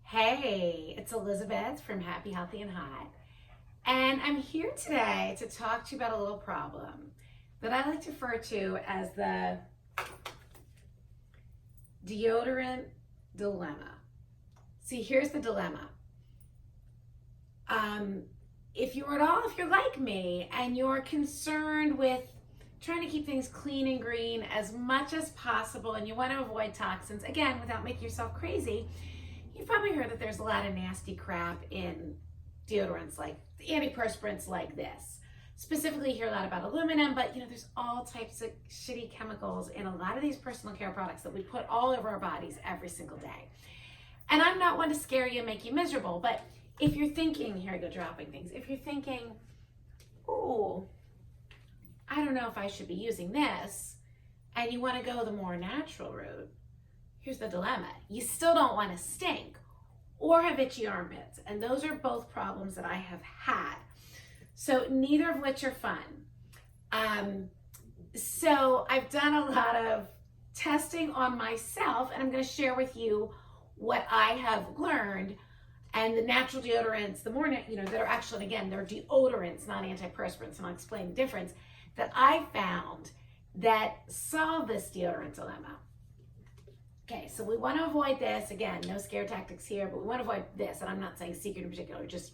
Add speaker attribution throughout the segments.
Speaker 1: Hey, it's Elizabeth from Happy, Healthy, and Hot. And I'm here today to talk to you about a little problem that I like to refer to as the deodorant dilemma. See, here's the dilemma. If you're like me and you're concerned with trying to keep things clean and green as much as possible and you want to avoid toxins, again, without making yourself crazy, you've probably heard that there's a lot of nasty crap in deodorants, like antiperspirants like this. Specifically, you hear a lot about aluminum, but there's all types of shitty chemicals in a lot of these personal care products that we put all over our bodies every single day. And I'm not one to scare you and make you miserable, but if you're thinking, here I go dropping things, if you're thinking, oh, I don't know if I should be using this, and you want to go the more natural route, here's the dilemma. You still don't want to stink or have itchy armpits. And those are both problems that I have had. So neither of which are fun. So I've done a lot of testing on myself, and I'm going to share with you what I have learned. And the natural deodorants, the more, that are actually, again, they're deodorants, not antiperspirants, and I'll explain the difference, that I found that solve this deodorant dilemma. Okay, so we want to avoid this. Again, no scare tactics here, but we want to avoid this. And I'm not saying secret in particular, just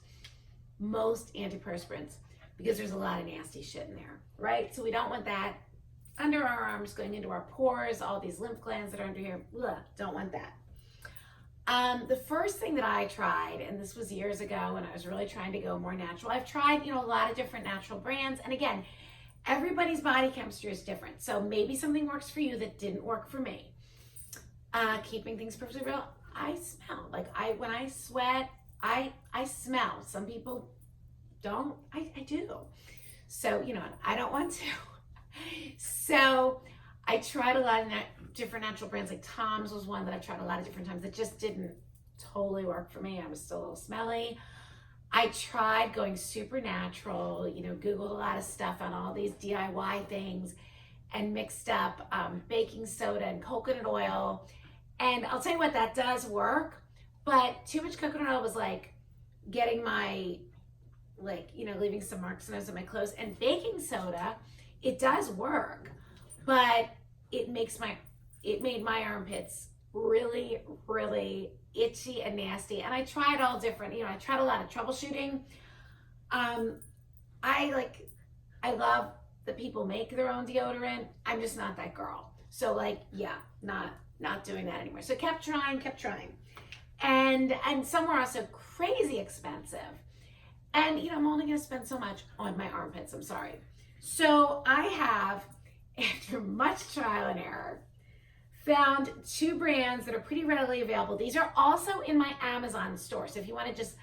Speaker 1: most antiperspirants, because there's a lot of nasty shit in there, right? So we don't want that under our arms, going into our pores, all these lymph glands that are under here. Ugh, don't want that. The first thing that I tried, and this was years ago when I was really trying to go more natural, I've tried, a lot of different natural brands. And again, everybody's body chemistry is different. So maybe something works for you that didn't work for me. Keeping things perfectly real, I smell. When I sweat, I smell. Some people don't, I do. So, I don't want to. So I tried a lot of different natural brands, like Tom's was one that I tried a lot of different times that just didn't totally work for me. I was still a little smelly. I tried going super natural, Googled a lot of stuff on all these DIY things and mixed up baking soda and coconut oil. And I'll tell you what, that does work, but too much coconut oil was like getting my, leaving some marks and those on my clothes. And baking soda, it does work, but it made my armpits really, really itchy and nasty. And I tried all different, I tried a lot of troubleshooting. I love that people make their own deodorant. I'm just not that girl. So not doing that anymore. So kept trying. And some were also crazy expensive. And I'm only gonna spend so much on my armpits, I'm sorry. So I have, after much trial and error, found two brands that are pretty readily available. These are also in my Amazon store. So if you want to just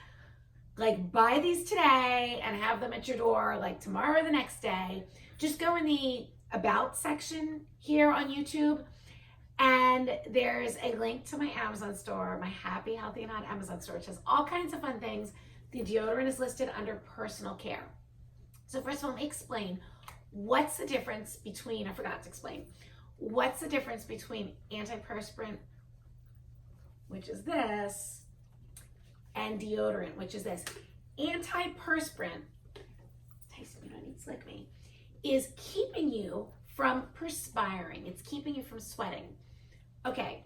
Speaker 1: buy these today and have them at your door tomorrow or the next day, just go in the About section here on YouTube, and there's a link to my Amazon store, my Happy, Healthy, and Hot Amazon store, which has all kinds of fun things. The deodorant is listed under personal care. So first of all, let me explain what's the difference between, I forgot to explain, what's the difference between antiperspirant, which is this, and deodorant, which is this. Antiperspirant, Tyson, you don't need to slick me, is keeping you from perspiring. It's keeping you from sweating. Okay,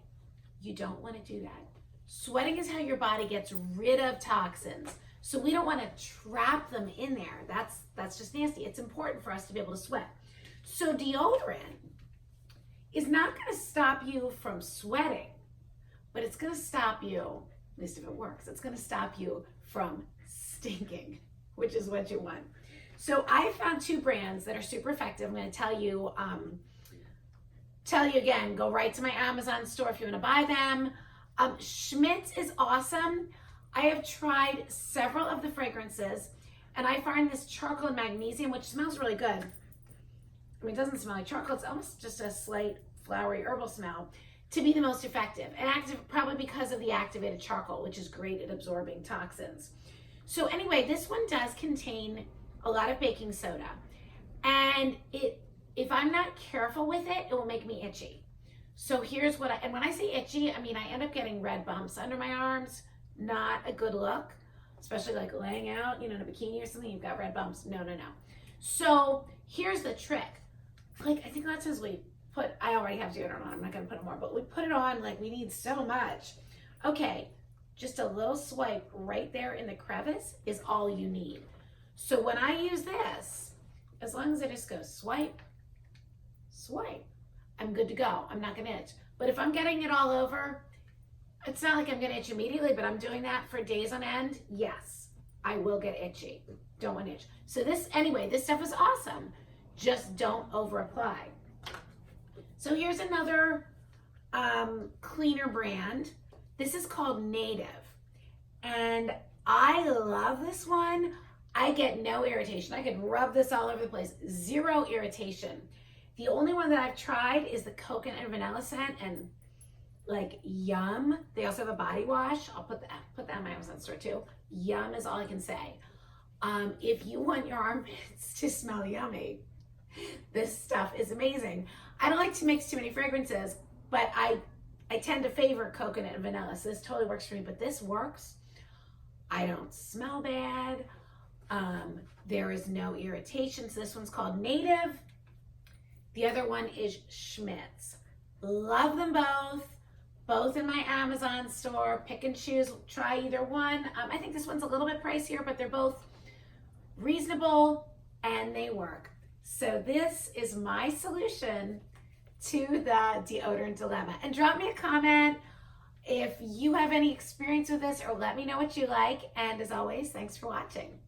Speaker 1: you don't want to do that. Sweating is how your body gets rid of toxins. So we don't want to trap them in there. That's just nasty. It's important for us to be able to sweat. So deodorant is not going to stop you from sweating, but it's going to stop you, at least if it works, it's going to stop you from stinking, which is what you want. So I found two brands that are super effective. I'm going to tell you again, go right to my Amazon store if you want to buy them. Schmidt's is awesome. I have tried several of the fragrances, and I find this charcoal and magnesium, which smells really good. I mean, it doesn't smell like charcoal. It's almost just a slight flowery herbal smell, to be the most effective. And active, probably because of the activated charcoal, which is great at absorbing toxins. So anyway, this one does contain a lot of baking soda. And if I'm not careful with it, it will make me itchy. So here's what and when I say itchy, I mean, I end up getting red bumps under my arms. not a good look, especially like laying out, in a bikini or something, you've got red bumps. No, no, no. So here's the trick. Like, I think lots of times I already have deodorant on, I'm not gonna put it more, but we put it on like we need so much. Okay, just a little swipe right there in the crevice is all you need. So when I use this, as long as I just go swipe, swipe, I'm good to go. I'm not gonna itch. But if I'm getting it all over, it's not like I'm gonna itch immediately, but I'm doing that for days on end, yes, I will get itchy. Don't want to itch. So this stuff is awesome. Just don't over apply. So here's another cleaner brand. This is called Native. And I love this one. I get no irritation. I could rub this all over the place. Zero irritation. The only one that I've tried is the coconut and vanilla scent, and like yum. They also have a body wash. I'll put that in my Amazon store too. Yum is all I can say. If you want your armpits to smell yummy, this stuff is amazing. I don't like to mix too many fragrances, but I tend to favor coconut and vanilla, so this totally works for me, but this works. I don't smell bad. There is no irritation. So this one's called Native. The other one is Schmidt's. Love them both in my Amazon store. Pick and choose, try either one. I think this one's a little bit pricier, but they're both reasonable and they work. So this is my solution to the deodorant dilemma. And drop me a comment if you have any experience with this, or let me know what you like. And as always, thanks for watching.